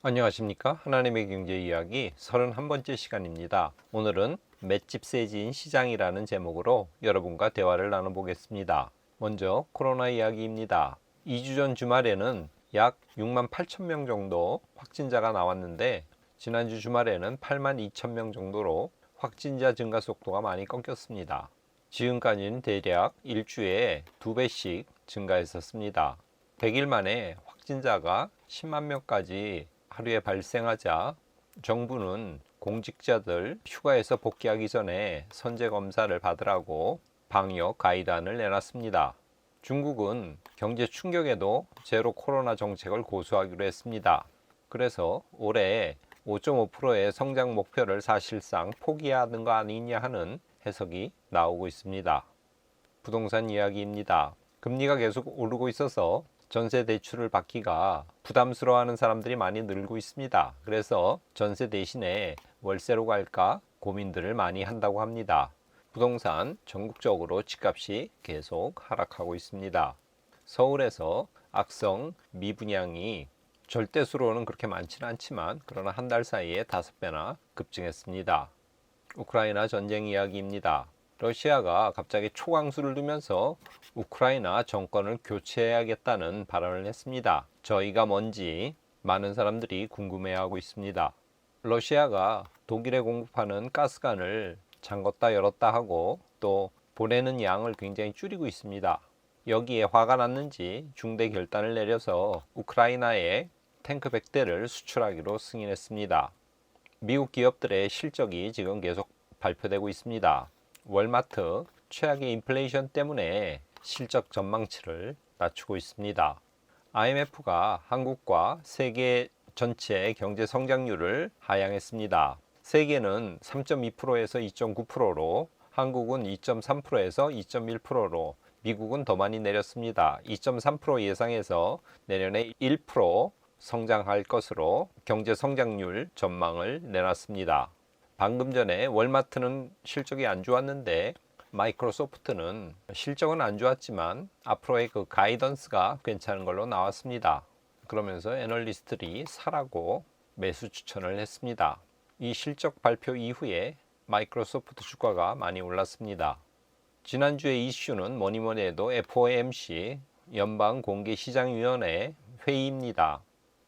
안녕하십니까? 하나님의 경제 이야기 31번째 시간입니다. 오늘은 맷집 세지인 시장이라는 제목으로 여러분과 대화를 나눠보겠습니다. 먼저 코로나 이야기입니다. 2주 전 주말에는 약 6만 8천 명 정도 확진자가 나왔는데 지난주 주말에는 8만 2천 명 정도로 확진자 증가 속도가 많이 꺾였습니다. 지금까지는 대략 일주에 2배씩 증가했었습니다. 100일 만에 확진자가 10만 명까지 하루에 발생하자 정부는 공직자들 휴가에서 복귀하기 전에 선제 검사를 받으라고 방역 가이드안을 내놨습니다. 중국은 경제 충격에도 제로 코로나 정책을 고수하기로 했습니다. 그래서 올해 5.5%의 성장 목표를 사실상 포기하는 거 아니냐 하는 해석이 나오고 있습니다. 부동산 이야기입니다. 금리가 계속 오르고 있어서 전세 대출을 받기가 부담스러워하는 사람들이 많이 늘고 있습니다. 그래서 전세 대신에 월세로 갈까 고민들을 많이 한다고 합니다. 부동산 전국적으로 집값이 계속 하락하고 있습니다. 서울에서 악성 미분양이 절대수로는 그렇게 많지는 않지만 그러나 한 달 사이에 5배나 급증했습니다. 우크라이나 전쟁 이야기입니다. 러시아가 갑자기 초강수를 두면서 우크라이나 정권을 교체해야겠다는 발언을 했습니다. 저희가 뭔지 많은 사람들이 궁금해하고 있습니다. 러시아가 독일에 공급하는 가스관을 잠궜다 열었다 하고 또 보내는 양을 굉장히 줄이고 있습니다. 여기에 화가 났는지 중대 결단을 내려서 우크라이나에 탱크 100대를 수출하기로 승인했습니다. 미국 기업들의 실적이 지금 계속 발표되고 있습니다. 월마트 최악의 인플레이션 때문에 실적 전망치를 낮추고 있습니다. IMF가 한국과 세계 전체 경제 성장률을 하향했습니다. 세계는 3.2%에서 2.9%로, 한국은 2.3%에서 2.1%로, 미국은 더 많이 내렸습니다. 2.3% 예상해서 내년에 1% 성장할 것으로 경제 성장률 전망을 내놨습니다. 방금 전에 월마트는 실적이 안 좋았는데 마이크로소프트는 실적은 안 좋았지만 앞으로의 그 가이던스가 괜찮은 걸로 나왔습니다. 그러면서 애널리스트들이 사라고 매수 추천을 했습니다. 이 실적 발표 이후에 마이크로소프트 주가가 많이 올랐습니다. 지난주의 이슈는 뭐니뭐니 해도 FOMC 연방공개시장위원회 회의입니다.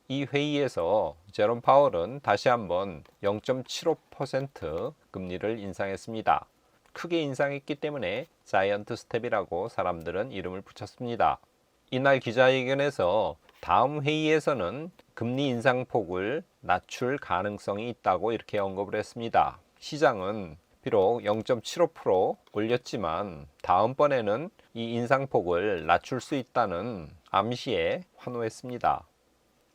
이 회의에서 제롬 파월은 다시 한번 0.75% 금리를 인상했습니다. 크게 인상했기 때문에 자이언트 스텝이라고 사람들은 이름을 붙였습니다. 이날 기자회견에서 다음 회의에서는 금리 인상폭을 낮출 가능성이 있다고 이렇게 언급을 했습니다. 시장은 비록 0.75% 올렸지만 다음번에는 이 인상폭을 낮출 수 있다는 암시에 환호했습니다.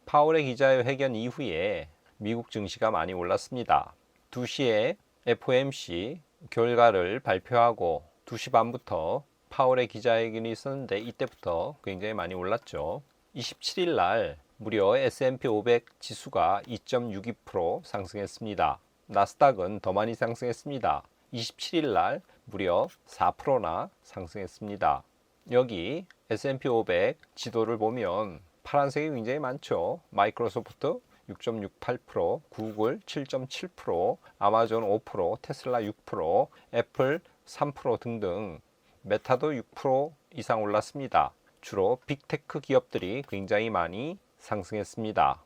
파월의 기자회견 이후에 미국 증시가 많이 올랐습니다. 2시에 FOMC 결과를 발표하고 2시 반부터 파월의 기자회견이 있었는데 이때부터 굉장히 많이 올랐죠. 27일 날 무려 S&P 500 지수가 2.62% 상승했습니다. 나스닥은 더 많이 상승했습니다. 27일 날 무려 4%나 상승했습니다. 여기 S&P 500 지도를 보면 파란색이 굉장히 많죠. 마이크로소프트 6.68%, 구글 7.7%, 아마존 5%, 테슬라 6%, 애플 3% 등등 메타도 6% 이상 올랐습니다. 주로 빅테크 기업들이 굉장히 많이 상승했습니다.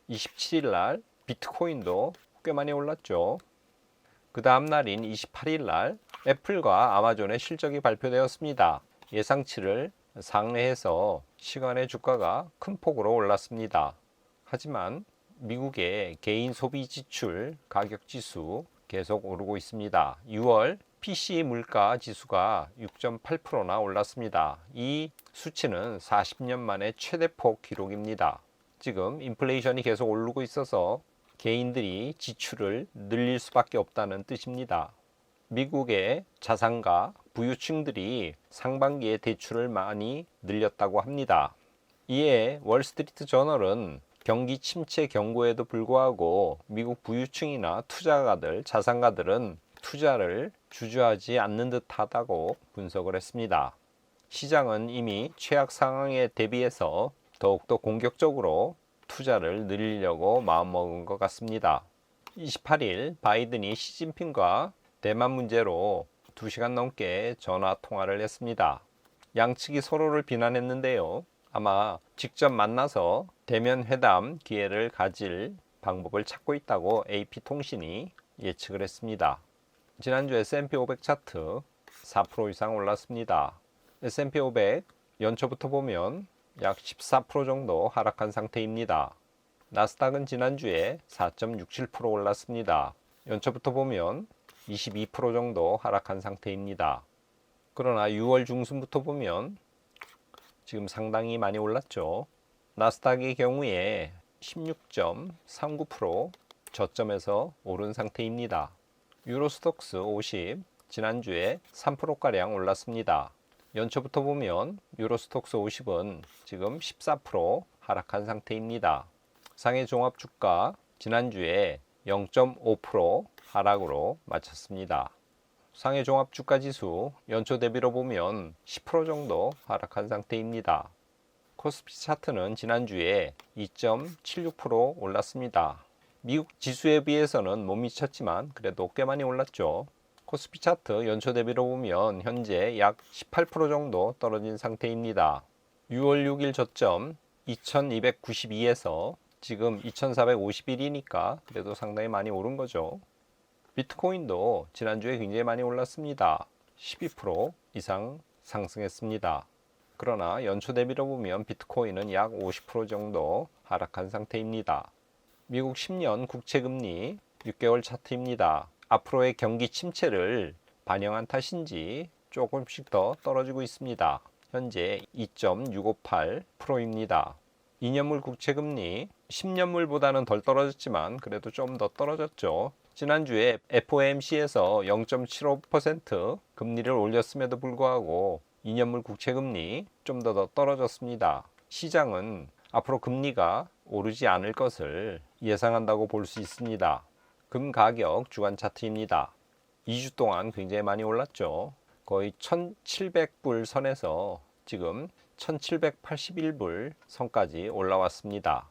27일 날 비트코인도 꽤 많이 올랐죠. 그 다음 날인 28일 날 애플과 아마존의 실적이 발표되었습니다. 예상치를 상회해서 시간의 주가가 큰 폭으로 올랐습니다. 하지만 미국의 개인 소비 지출 가격 지수 계속 오르고 있습니다. 6월 PC 물가 지수가 6.8%나 올랐습니다. 이 수치는 40년 만에 최대폭 기록입니다. 지금 인플레이션이 계속 오르고 있어서 개인들이 지출을 늘릴 수밖에 없다는 뜻입니다. 미국의 자산가 부유층들이 상반기에 대출을 많이 늘렸다고 합니다. 이에 월스트리트 저널은 경기 침체 경고에도 불구하고 미국 부유층이나 투자가들, 자산가들은 투자를 주저하지 않는 듯하다고 분석을 했습니다. 시장은 이미 최악 상황에 대비해서 더욱더 공격적으로 투자를 늘리려고 마음먹은 것 같습니다. 28일 바이든이 시진핑과 대만 문제로 2시간 넘게 전화 통화를 했습니다. 양측이 서로를 비난했는데요. 아마 직접 만나서 대면 회담 기회를 가질 방법을 찾고 있다고 AP통신이 예측을 했습니다. 지난주 S&P 500 차트 4% 이상 올랐습니다. S&P 500 연초부터 보면 약 14% 정도 하락한 상태입니다. 나스닥은 지난주에 4.67% 올랐습니다. 연초부터 보면 22% 정도 하락한 상태입니다. 그러나 6월 중순부터 보면 지금 상당히 많이 올랐죠. 나스닥의 경우에 16.39% 저점에서 오른 상태입니다. 유로스톡스 50 지난주에 3%가량 올랐습니다. 연초부터 보면 유로스톡스 50은 지금 14% 하락한 상태입니다. 상해 종합주가 지난주에 0.5% 하락으로 마쳤습니다. 상해 종합주가지수 연초 대비로 보면 10% 정도 하락한 상태입니다. 코스피 차트는 지난주에 2.76% 올랐습니다. 미국 지수에 비해서는 못 미쳤지만 그래도 꽤 많이 올랐죠. 코스피 차트 연초 대비로 보면 현재 약 18% 정도 떨어진 상태입니다. 6월 6일 저점 2292에서 지금 2451이니까 그래도 상당히 많이 오른 거죠. 비트코인도 지난주에 굉장히 많이 올랐습니다. 12% 이상 상승했습니다. 그러나 연초 대비로 보면 비트코인은 약 50% 정도 하락한 상태입니다. 미국 10년 국채금리 6개월 차트입니다. 앞으로의 경기 침체를 반영한 탓인지 조금씩 더 떨어지고 있습니다. 현재 2.658%입니다. 2년물 국채금리 10년물보다는 덜 떨어졌지만 그래도 좀 더 떨어졌죠. 지난주에 FOMC에서 0.75% 금리를 올렸음에도 불구하고 2년물 국채금리 좀 더 떨어졌습니다. 시장은 앞으로 금리가 오르지 않을 것을 예상한다고 볼 수 있습니다. 금 가격 주간 차트입니다. 2주 동안 굉장히 많이 올랐죠. 거의 1700불 선에서 지금 1781불 선까지 올라왔습니다.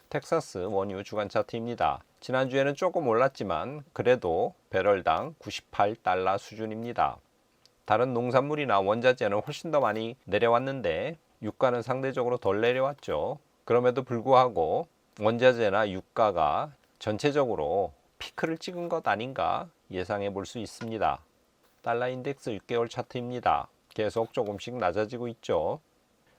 텍사스 원유 주간 차트입니다. 지난주에는 조금 올랐지만 그래도 배럴당 98달러 수준입니다. 다른 농산물이나 원자재는 훨씬 더 많이 내려왔는데 유가는 상대적으로 덜 내려왔죠. 그럼에도 불구하고 원자재나 유가가 전체적으로 피크를 찍은 것 아닌가 예상해 볼 수 있습니다. 달러 인덱스 6개월 차트입니다. 계속 조금씩 낮아지고 있죠.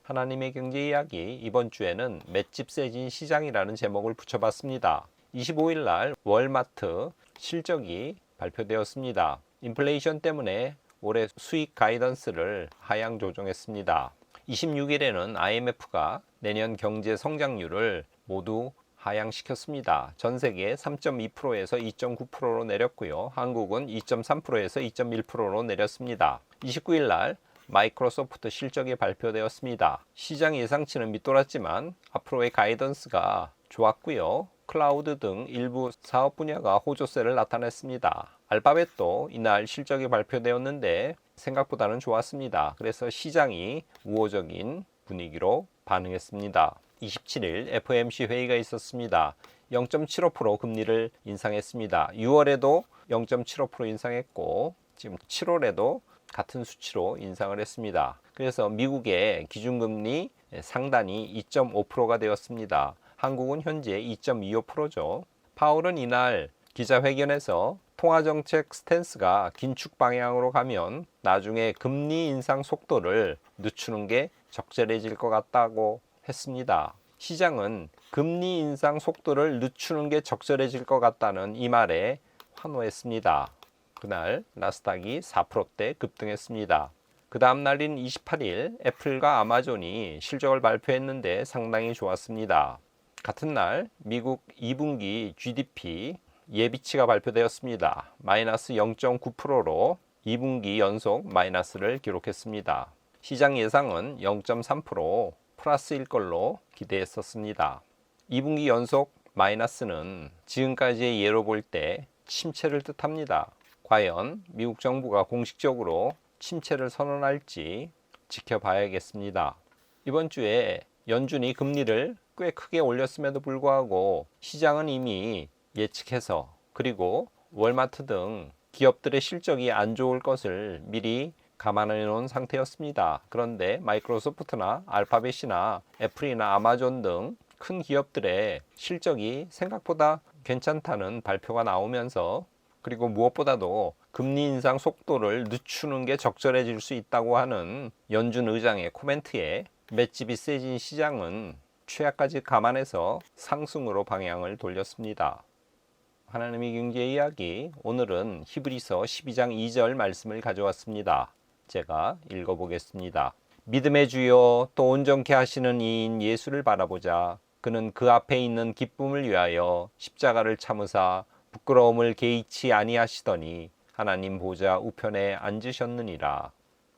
하나님의 경제 이야기 이번 주에는 맷집 세진 시장이라는 제목을 붙여봤습니다. 25일 날 월마트 실적이 발표되었습니다. 인플레이션 때문에 올해 수익 가이던스를 하향 조정했습니다. 26일에는 IMF가 내년 경제 성장률을 모두 하향시켰습니다. 전 세계 3.2%에서 2.9%로 내렸고요. 한국은 2.3%에서 2.1%로 내렸습니다. 29일 날 마이크로소프트 실적이 발표되었습니다. 시장 예상치는 밑돌았지만 앞으로의 가이던스가 좋았고요. 클라우드 등 일부 사업 분야가 호조세를 나타냈습니다. 알파벳도 이날 실적이 발표되었는데 생각보다는 좋았습니다. 그래서 시장이 우호적인 분위기로 반응했습니다. 27일 FOMC 회의가 있었습니다. 0.75% 금리를 인상했습니다. 6월에도 0.75% 인상했고 지금 7월에도 같은 수치로 인상을 했습니다. 그래서 미국의 기준금리 상단이 2.5%가 되었습니다. 한국은 현재 2.25%죠. 파월은 이날 기자회견에서 통화정책 스탠스가 긴축 방향으로 가면 나중에 금리 인상 속도를 늦추는 게 적절해질 것 같다고 했습니다. 시장은 금리 인상 속도를 늦추는 게 적절해질 것 같다는 이 말에 환호했습니다. 그날 나스닥이 4%대 급등했습니다. 그 다음 날인 28일 애플과 아마존이 실적을 발표했는데 상당히 좋았습니다. 같은 날 미국 2분기 GDP 예비치가 발표되었습니다. 마이너스 0.9%로 2분기 연속 마이너스를 기록했습니다. 시장 예상은 0.3% 플러스일 걸로 기대했었습니다. 2분기 연속 마이너스는 지금까지의 예로 볼 때 침체를 뜻합니다. 과연 미국 정부가 공식적으로 침체를 선언할지 지켜봐야겠습니다. 이번 주에 연준이 금리를 꽤 크게 올렸음에도 불구하고 시장은 이미 예측해서, 그리고 월마트 등 기업들의 실적이 안 좋을 것을 미리 감안해 놓은 상태였습니다. 그런데 마이크로소프트나 알파벳이나 애플이나 아마존 등 큰 기업들의 실적이 생각보다 괜찮다는 발표가 나오면서, 그리고 무엇보다도 금리 인상 속도를 늦추는 게 적절해질 수 있다고 하는 연준 의장의 코멘트에 맷집이 세진 시장은 최악까지 감안해서 상승으로 방향을 돌렸습니다. 하나님의 경제 이야기, 오늘은 히브리서 12장 2절 말씀을 가져왔습니다. 제가 읽어보겠습니다. 믿음의 주여 또 온전케 하시는 이인 예수를 바라보자. 그는 그 앞에 있는 기쁨을 위하여 십자가를 참으사 부끄러움을 개의치 아니하시더니 하나님 보좌 우편에 앉으셨느니라.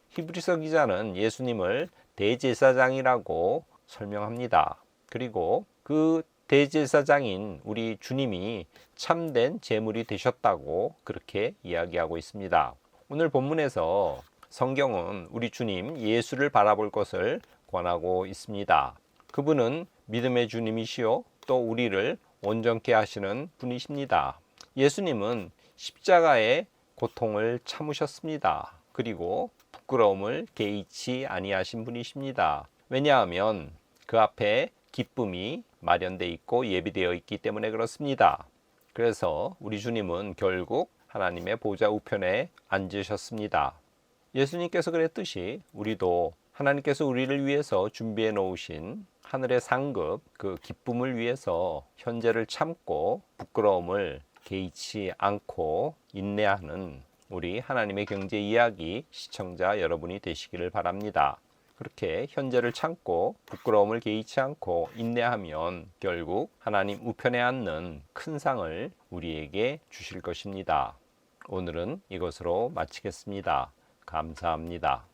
히브리서 기자는 예수님을 대제사장이라고 설명합니다. 그리고 그 대제사장인 우리 주님이 참된 제물이 되셨다고 그렇게 이야기하고 있습니다. 오늘 본문에서 성경은 우리 주님 예수를 바라볼 것을 권하고 있습니다. 그분은 믿음의 주님이시요 또 우리를 온전케 하시는 분이십니다. 예수님은 십자가의 고통을 참으셨습니다. 그리고 부끄러움을 개의치 아니하신 분이십니다. 왜냐하면 그 앞에 기쁨이 마련되어 있고 예비되어 있기 때문에 그렇습니다. 그래서 우리 주님은 결국 하나님의 보좌 우편에 앉으셨습니다. 예수님께서 그랬듯이 우리도 하나님께서 우리를 위해서 준비해 놓으신 하늘의 상급, 그 기쁨을 위해서 현재를 참고 부끄러움을 개의치 않고 인내하는 우리 하나님의 경제 이야기 시청자 여러분이 되시기를 바랍니다. 그렇게 현재를 참고 부끄러움을 개의치 않고 인내하면 결국 하나님 우편에 앉는 큰 상을 우리에게 주실 것입니다. 오늘은 이것으로 마치겠습니다. 감사합니다.